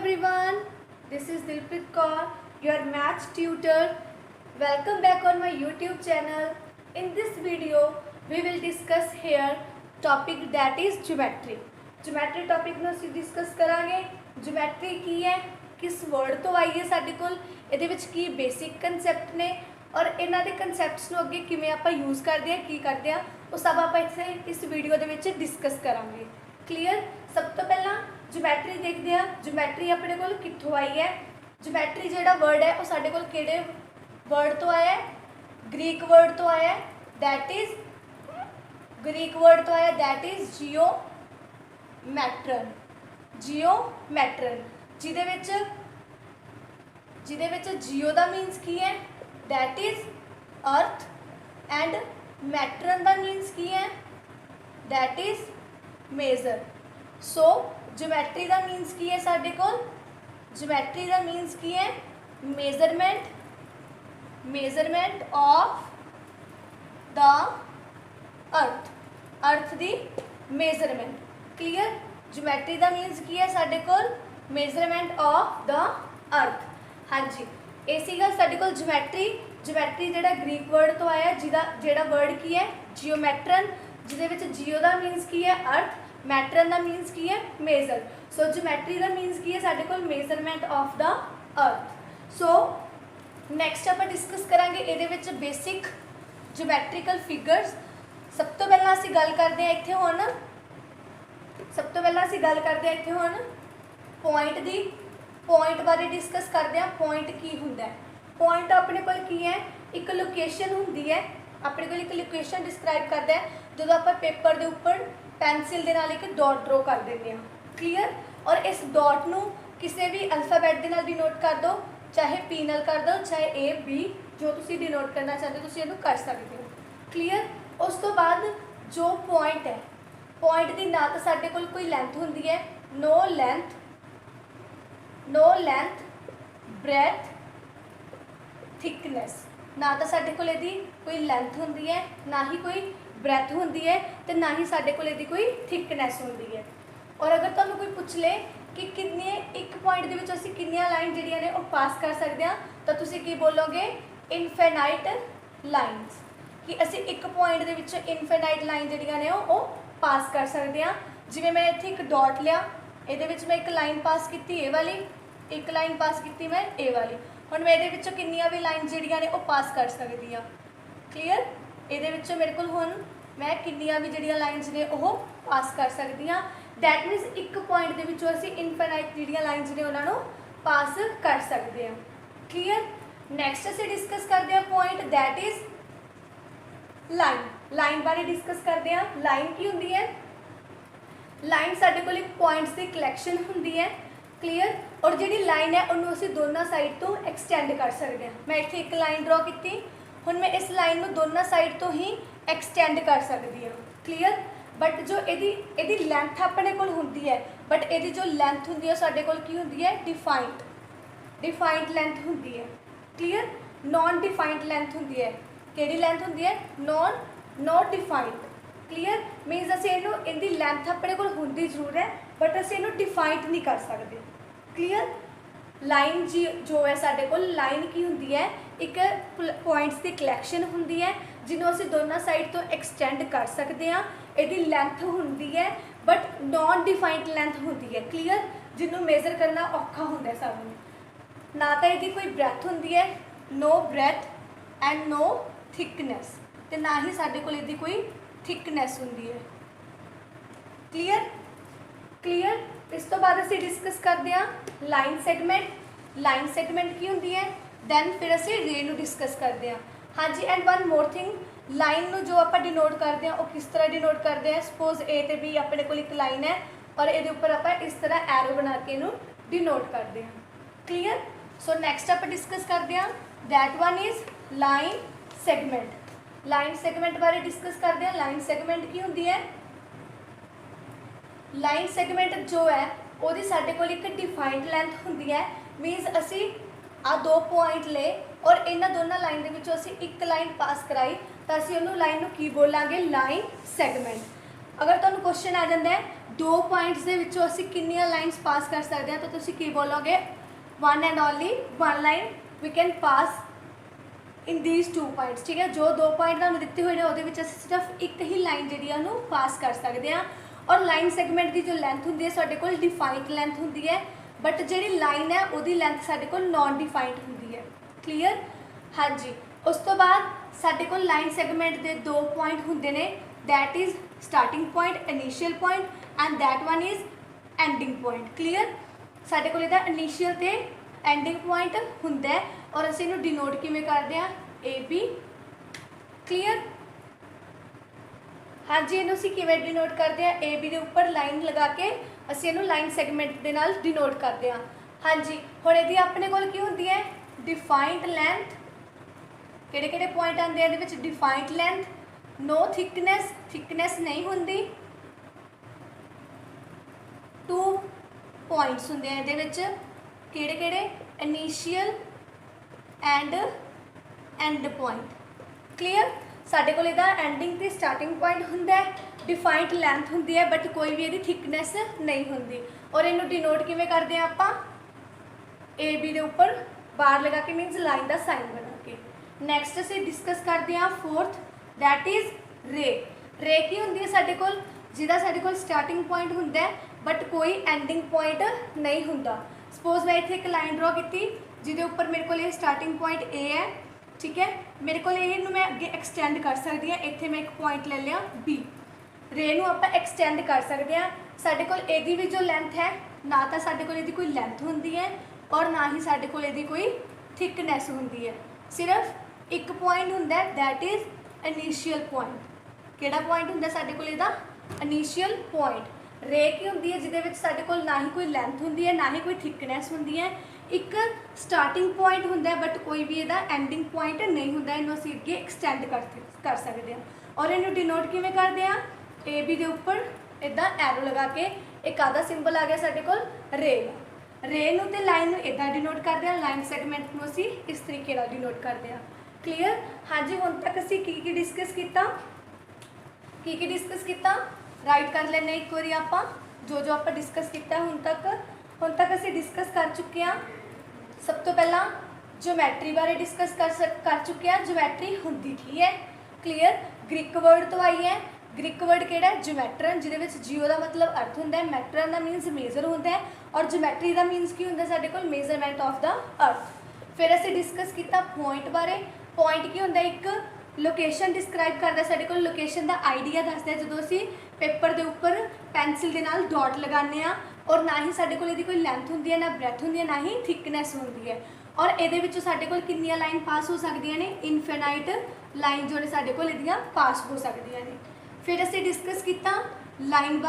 everyone, this is Dilpreet Kaur, your maths tutor. Welcome back on my YouTube channel. In this video, we will discuss here topic that is geometry. Geometry topic ਨੂੰ ਅਸੀਂ discuss ਕਰਾਂਗੇ geometry ਕੀ ਹੈ, किस word ਤੋਂ ਆਈ ਹੈ ਸਾਡੇ ਕੋਲ, ਇਹਦੇ ਵਿੱਚ ਕੀ basic concept ਨੇ और इन्हां दे concepts ਨੂੰ ਅੱਗੇ ਕਿਵੇਂ ਆਪਾਂ यूज़ ਕਰਦੇ ਹਾਂ, ਕੀ ਕਰਦੇ ਹਾਂ, ਉਹ ਸਭ ਆਪਾਂ ਇੱਥੇ ਇਸ ਵੀਡੀਓ ਦੇ ਵਿੱਚ डिस्कस ਕਰਾਂਗੇ। क्लीयर। सब तो पहला ज्योमैट्री देखते हैं। ज्योमैट्री अपने कोल कित्थों आई है। ज्योमैट्री जिहड़ा वर्ड है वो साडे कोल किहड़े वर्ड तो आया है, ग्रीक वर्ड तो आया है, दैट इज ग्रीक वर्ड तो आया, दैट इज जियोमैट्रन। जियोमैट्रन जिहदे विच जियो दा मीनस की है, दैट इज अर्थ, एंड मैट्रन दा मीनस की है, that is measure. So geometry का मीनस की है साडे कोल, ज्योमैट्री का मीनस की है measurement of the earth, earth the measurement. Clear. Geometry का मीनस की है साडे कोल मेजरमेंट ऑफ द अर्थ। हाँ जी, ये सीगा साडे कोल ज्योमैट्री। ज्योमैट्री जिहड़ा ग्रीक वर्ड तो आया, जिहड़ा वर्ड की है जियोमैट्रन, जिहदे विच जियो का मीनस की है अर्थ, मैट्रन का मीनस की है मेजर। सो ज्योमैट्री का मीनस की है साडे कोल measurement of the earth. So next आप डिस्कस करांगे इहदे विच बेसिक ज्योमैट्रिकल फिगर्स। सब तो पहला असीं गल करदे हां इत्थे हुण, सब तो पहला असीं गल करदे हां इत्थे हुण पॉइंट दी। पॉइंट बारे डिस्कस करदे हां, पॉइंट की हुंदा है। पॉइंट अपने कोल की है, एक लोकेशन हुंदी है, अपने कोल एक लोकेशन डिस्क्राइब करता है जो आप पेपर के उपर पेंसिल के नाल एक डॉट ड्रॉ कर देंगे। क्लीयर। और इस डॉट नू किसी भी अल्फाबैट के नाल डिनोट कर दो, चाहे पी नाल कर दो, चाहे ए बी, जो तुसी डिनोट करना चाहते हो तुसी इहनू कर सकते हो। क्लीयर। उस तो बाद जो पॉइंट है, पॉइंट की ना तो साडे कोल कोई लेंथ हुंदी है, नो लेंथ ब्रैथ थिकनेस। ना तो साडे कोल इहदी कोई लेंथ हुंदी है, ना ही कोई ब्रैथ हुंदी है, तो ना ही साडे कोल इहदी कोई थिकनेस हुंदी है। और अगर तुहानूं कोई पुछ ले कि कितने एक पॉइंट दे विच असीं कितनियां लाइन जिहड़ियां ने वो पास कर सकते हैं, तो तुसीं की बोलोगे इनफाइनाइट लाइन्स, कि असीं एक पॉइंट दे विच इनफाइनाइट लाइन जिहड़ियां ने वो पास कर सकते हैं। जिवें मैं इत्थे एक डॉट लिया, इहदे विच मैं एक लाइन पास कीती ए वाली, एक लाइन पास कीती मैं ए वाली, हुण मैं इहदे विचों कितनियां भी लाइन जिहड़ियां ने वो पास कर सकती हाँ। क्लीयर। इहदे विचों मेरे कोल हुण मैं कितनियां भी जिहड़ियां लाइन्स ने वो पास कर सकती हाँ। दैट मीनस एक पॉइंट दे विचों असीं इनफाइनाइट जिहड़ियां लाइन्स ने उन्हां नूं पास कर सकते हैं। क्लीयर। नैक्सट असीं डिस्कस करते हैं point, that is line. Line बारे डिस्कस करते हैं। लाइन की हुंदी है, लाइन साडे कोल एक पॉइंट्स की कलैक्शन हुंदी है। क्लीयर। और जिहड़ी लाइन है उन्होंने असीं दोनों साइड तो एक्सटेंड कर सकते हैं। मैं इत्थे एक लाइन ड्रॉ की, हुण मैं इस लाइन में दोनों साइड तो ही एक्सटेंड कर सकती हूँ। क्लीयर। बट जो इहदी लेंथ अपने कोल हुंदी है, बट इहदी जो लेंथ हुंदी है साडे कोल की हुंदी है डिफाइंड लेंथ हुंदी है। क्लीयर। नॉन डिफाइंड लेंथ हुंदी है। किहड़ी लेंथ हुंदी है? Not defined. क्लीयर। मीनस असीं इहनूं इहदी लेंथ अपने कोल हुंदी जरूर है, बट असीं इहनूं डिफाइंड नहीं कर सकते। क्लीयर। लाइन जी जो है साडे कोल लाइन की हुंदी है, एक पॉइंट्स की कलैक्शन हुंदी है जिन्हों असीं दोनों साइड तो एक्सटेंड कर सकते हैं। इहदी लेंथ हुंदी है बट नॉन डिफाइंड लेंथ हुंदी है। क्लीयर। जिन्हों मेजर करना औखा हुंदा है सानूं। ना तो इहदी कोई ब्रैथ हुंदी है, no breadth and no thickness, ते ना ही साडे कोल इहदी कोई थिकनेस हुंदी है। क्लीयर। क्लीयर। इस तो बाद असीं डिस्कस करते हैं लाइन सैगमेंट। लाइन सैगमेंट की हुंदी है, दैन फिर असीं रे नूं डिस्कस करते हैं। हाँ जी, and one more thing, line नूं जो आप डिनोट करते हैं वो किस तरह डिनोट करते हैं। सपोज ए ते बी अपने कोल एक लाइन है और ये उपर आप इस तरह एरो बना के इनू डिनोट करते हैं। क्लीयर। सो नैक्सट आप डिस्कस करते हैं, that one is line segment. Line segment बारे डिस्कस करते हैं। लाइन सैगमेंट की हुंदी है, लाइन सैगमेंट जो है वो साडे कोल एक डिफाइंड लेंथ हुंदी है। मीनस असी आ दो पॉइंट ले और इन्हां दोनों लाइन दे विचों असी एक लाइन पास कराई तो असी उन्होंने लाइन नूं की बोलांगे लाइन सैगमेंट। अगर तुहानूं क्वेश्चन आ जाता है दो पॉइंट्स ਦੇ ਵਿੱਚੋਂ ਅਸੀਂ ਕਿੰਨੀਆਂ ਲਾਈਨਸ ਪਾਸ ਕਰ ਸਕਦੇ ਹਾਂ ਤਾਂ ਤੁਸੀਂ ਕੀ ਬੋਲੋਗੇ one and only one line we can pass in these two points ठीक है जो दो पॉइंट ਤੁਹਾਨੂੰ ਦਿੱਤੇ ਹੋਏ ਨੇ ਉਹਦੇ ਵਿੱਚ ਅਸੀਂ ਸਿਰਫ ਇੱਕ ਹੀ ਲਾਈਨ ਜਿਹੜੀ ਆ ਉਹਨੂੰ ਪਾਸ ਕਰ ਸਕਦੇ ਹਾਂ ਔਰ ਲਾਈਨ ਸੈਗਮੈਂਟ ਦੀ ਜੋ ਲੈਂਥ ਹੁੰਦੀ ਹੈ ਸਾਡੇ ਕੋਲ ਡਿਫਾਈਨਡ ਲੈਂਥ ਹੁੰਦੀ ਹੈ ਬਟ ਜਿਹੜੀ ਲਾਈਨ ਹੈ ਉਹਦੀ ਲੈਂਥ ਸਾਡੇ ਕੋਲ ਨॉन ਡਿਫਾਈਨਡ ਹੁੰਦੀ ਹੈ ਕਲੀਅਰ ਹਾਂਜੀ ਉਸ ਤੋਂ ਬਾਅਦ ਸਾਡੇ ਕੋਲ ਲਾਈਨ ਸੈਗਮੈਂਟ ਦੇ ਦੋ ਪੁਆਇੰਟ ਹੁੰਦੇ ਨੇ that is starting point initial point and that one is ending point clear ਸਾਡੇ ਕੋਲ ਇਹਦਾ ਇਨੀਸ਼ੀਅਲ ਤੇ ਐਂਡਿੰਗ ਪੁਆਇੰਟ ਹੁੰਦਾ ਹੈ ਔਰ ਅਸੀਂ ਇਹਨੂੰ ਡਿਨੋਟ ਕਿਵੇਂ ਕਰਦੇ ਆ AB ਕਲੀਅਰ ਹਾਂਜੀ ਇਹਨੂੰ ਅਸੀਂ ਕਿਵੇਂ ਡਿਨੋਟ ਕਰਦੇ ਆ AB ਦੇ ਉੱਪਰ ਲਾਈਨ ਲਗਾ ਕੇ ਅਸੀਂ ਇਹਨੂੰ ਲਾਈਨ ਸੈਗਮੈਂਟ ਦੇ ਨਾਲ ਡਿਨੋਟ ਕਰਦੇ ਆ ਹਾਂਜੀ ਹੁਣ ਇਹਦੀ ਆਪਣੇ ਕੋਲ ਕੀ ਹੁੰਦੀ ਹੈ ਡਿਫਾਈਨਡ ਲੈਂਥ ਕਿਹੜੇ ਕਿਹੜੇ ਪੁਆਇੰਟ ਆਉਂਦੇ ਆ ਇਹਦੇ ਵਿੱਚ ਡਿਫਾਈਨਡ ਲੈਂਥ नो थिकनेस नहीं होंगी टू पॉइंट्स होंगे ये किहड़े किहड़े initial and end point clear साडे कोल इहदा एंडिंग ते स्टार्टिंग पॉइंट हुंदा है डिफाइंड लैंथ हुंदी है बट कोई भी इहदी थिकनेस नहीं हुंदी और इहनूं डिनोट किवें करदे आं आपां ए बी दे उपर बार लगा के मीनस लाइन का साइन बना के नैक्सट असीं डिस्कस करते हैं फोर्थ दैट इज़ रे रे की होंगी है साडे कोल जिहदा साडे कोल स्टार्टिंग पॉइंट हुंदा है बट कोई एंडिंग पॉइंट नहीं हुंदा सपोज मैं इत्थे एक लाइन ड्रॉ की जिहदे उपर मेरे कोल स्टार्टिंग पॉइंट ए है ठीक है मेरे कोल इहनूं मैं अगे एक्सटेंड कर सकती हाँ इत्थे मैं एक पॉइंट ले लिया बी रे नूं आपां एक्सटेंड कर सकते हैं साडे कोल इहदी भी जो लेंथ है ना तो साडे कोल इहदी कोई लेंथ हुंदी है और ना ही साडे कोल इहदी कोई थिकनेस हुंदी है सिर्फ एक पॉइंट हुंदा है दैट इज़ इनीशियल पॉइंट किहड़ा पॉइंट हुंदा साडे कोल इहदा इनीशियल पॉइंट रे की हुंदी है जिहदे विच साडे कोल ना ही कोई लेंथ हुंदी है ना ही कोई थिकनेस हुंदी है एक स्टार्टिंग पॉइंट हुंदा है बट कोई भी इहदा एंडिंग पॉइंट नहीं हुंदा इहनूं असीं अगे एक्सटेंड कर सकते हैं और इहनूं डिनोट किवें करदे आ ए बी दे उपर इदां एरो लगा के एक आधा सिंबल आ गया साडे कोल रे रे नूं ते लाइन नूं इदां डिनोट करदे आ लाइन सैगमेंट नूं असीं इस तरीके नाल डिनोट करदे आ क्लीयर हाँ जी हुण तक असीं की डिस्कस किया की डिस्कस किया राइट कर लेने एक बारी आपां जो जो आपां डिस्कस किया हुण तक असीं डिस्कस कर चुके हैं सब तो पहला ज्योमैट्री बारे डिस्कस कर चुके हैं ज्योमैट्री हुंदी की है क्लीयर ग्रीक वर्ड तो आई है ग्रीक वर्ड किहड़ा है ज्योमैट्रन जिहदे विच जियो का मतलब अर्थ हुंदा है मैट्रन का मीनस मेजर हुंदा है और ज्योमैट्री का मीनस की हुंदा साडे कोल मेजरमेंट ऑफ द अर्थ फिर असीं डिस्कस किया पॉइंट बारे पॉइंट की होंदा एक लोकेशन डिस्क्राइब करता साडे कोल लोकेशन का आइडिया दसदा जदों असीं पेपर के उपर पेंसिल के नाल डॉट लगाने आ और ना ही साडे कोल इहदी कोई लेंथ हुंदी है ना ब्रैथ हुंदी है ना ही थिकनेस हुंदी है और इहदे विचों साडे कोल कितनियां लाइन पास हो सकदियां ने इनफिनाइट लाइन जो ने साडे कोल इहदियां पास हो सकदियां ने फिर असीं डिस्कस किया लाइन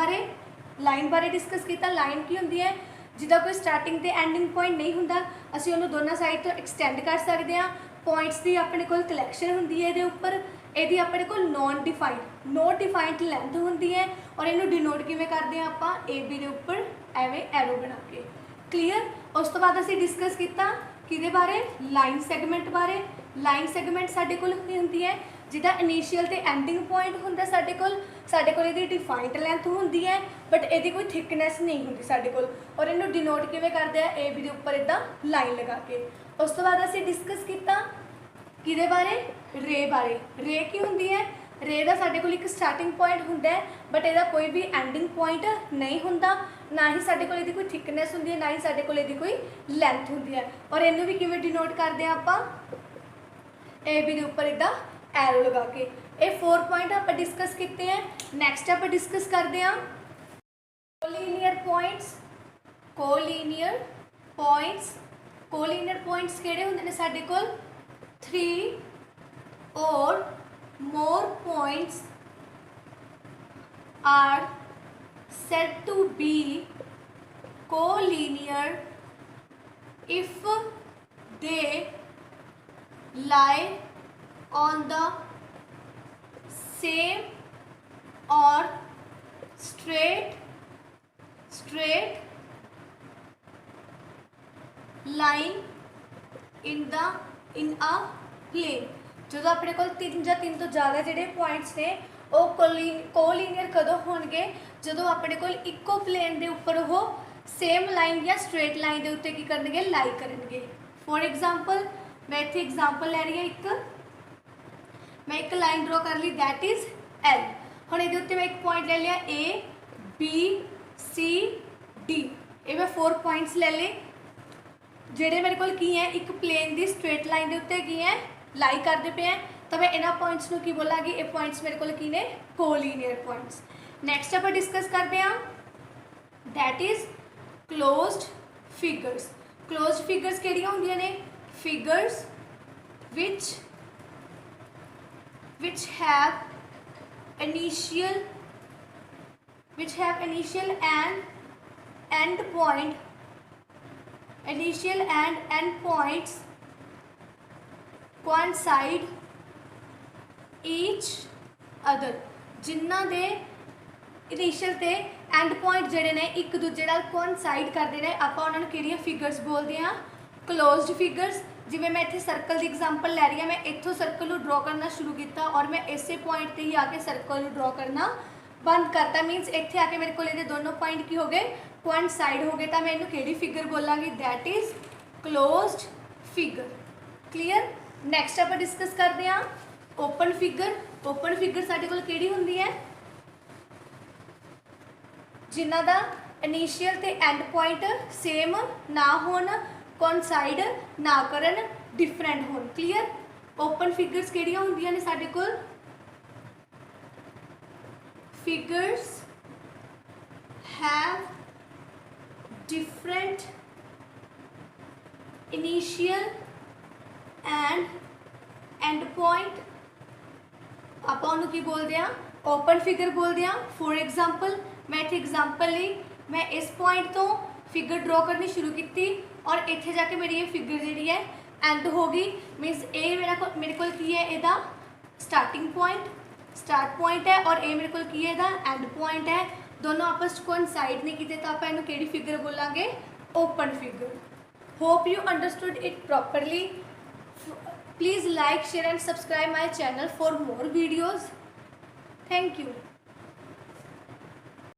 बारे डिस्कस किया लाइन की हुंदी है जिदा कोई स्टार्टिंग ते एंडिंग पॉइंट नहीं हुंदा असीं उहनूं दोनों साइड तो एक्सटेंड कर सकते हैं पॉइंट्स की अपने कोल कलैक्शन हुंदी है इहदे उपर इहदी अपने कोल नो डिफाइंड लेंथ हुंदी है और इहनूं डिनोट किवें करदे आं आपां ए बी दे उपर एवें एरो बना के क्लीयर उस तो बाद असीं डिस्कस किया किहदे बारे लाइन सैगमेंट साडे कोल हुंदी है जिहदा इनीशियल ते एंडिंग पॉइंट हुंदा साडे कोल इहदी डिफाइंड लेंथ हुंदी है बट इहदी कोई थिकनेस नहीं हुंदी साडे कोल और इहनूं डिनोट किवें करदे आ ए बी दे उपर इदां लाइन लगा के उस तो बाद असीं डिस्कस किया किहदे बारे रे की हुंदी है रे का साडे कोल एक स्टार्टिंग पॉइंट हुंदा है बट इहदा कोई भी एंडिंग पॉइंट नहीं हुंदा ना ही साडे कोल इहदी कोई थिकनेस हुंदी है ना ही साडे कोल इहदी कोई लेंथ हुंदी है और इहनूं भी किवें डिनोट करदे आ आपां ए बी दे उपर इदां एरो लगा के ये 4 पॉइंट आप डिस्कस किए हैं नैक्सट आप डिस्कस करते हैं कोलीनियर पॉइंट्स किहड़े हुंदे ने साडे कोल 3 और more points are said to be collinear if they lie on the same or straight line in a plane। जो अपने को तीन या तीन तो ज़्यादा जोड़े पॉइंट्स ने ਉਹ ਕੋਲੀਨੀਅਰ ਕਦੋਂ ਹੋਣਗੇ ਜਦੋਂ ਆਪਣੇ ਕੋਲ ਇੱਕੋ ਪਲੇਨ ਦੇ ਉੱਪਰ ਉਹ ਸੇਮ ਲਾਈਨ ਜਾਂ ਸਟ੍ਰੇਟ ਲਾਈਨ ਦੇ ਉੱਤੇ ਕੀ ਕਰਨਗੇ, ਲਾਈ ਕਰਨਗੇ। ਫੋਰ ਐਗਜ਼ਾਮਪਲ ਮੈਂ ਇੱਥੇ ਐਗਜ਼ਾਮਪਲ ਲੈ ਰਹੀ ਹਾਂ, मैं एक लाइन ड्रॉ कर ली दैट इज एल। हम ये उत्ते मैं एक पॉइंट ले लिया ए बी सी डी, ये मैं 4 पॉइंट्स ले ले जेडे मेरे को की है एक प्लेन की स्ट्रेट लाइन के उत्ते की है लाई करते पे हैं, तो मैं इन्होंने पॉइंट्स को की बोलांगी, ये पॉइंट्स मेरे को की ने कोलीनियर पॉइंट्स। नैक्सट आप डिस्कस करते हैं that is closed figures. Closed figures किहड़ियां होंदियां ने, figures which have initial and end points coincide each other, जिन्हां दे इनिशियल ते एंड पॉइंट जिहड़े ने एक दूजे नाल कोइंसाइड करते हैं, आपां उन्हां नूं किहड़ियां फिगर्स बोलते हैं, क्लोज्ड फिगर्स। जिवें मैं इत्थे सर्कल की एग्जाम्पल लै रही हाँ, मैं इत्थों सर्कल को ड्रॉ करना शुरू किया और मैं इसे पॉइंट पर ही आके सर्कल को ड्रॉ करना बंद करता, मीनस इत्थे आके मेरे को ये दोनों पॉइंट की हो गए, कोइंसाइड हो गए, तो मैं इन्हूं किहड़ी फिगर बोलांगी, that is closed figure. Clear. Next आप डिस्कस करते हैं ओपन फिगर। ओपन फिगर साडे कोल किहड़ी हुंदी है, जिन्हां दा इनिशियल ते एंड पॉइंट सेम ना होण, कोइंसाइड ना करन, डिफरेंट होण। क्लीयर। ओपन फिगर्स किहड़ियां हुंदियां ने साडे कोल, figures have different initial and end point, आप उन्होंने की बोलते हैं, ओपन फिगर बोलते हैं। फॉर एग्जाम्पल मैं इतने एग्जाम्पल ली, मैं इस पॉइंट तो फिगर ड्रॉ करनी शुरू की और इतने जाके मेरी ये फिगर जी है एंड हो गई, मीनस ए मेरे को की है इहदा स्टार्ट पॉइंट है और ये मेरे को की है इहदा एंड पॉइंट है, दोनों आपस में कोइंसाइड नहीं किए, तो आप इन्हूं किहड़ी फिगर बोलांगे, open figure. Hope you understood it properly. Please like share and subscribe my channel for more videos. Thank you.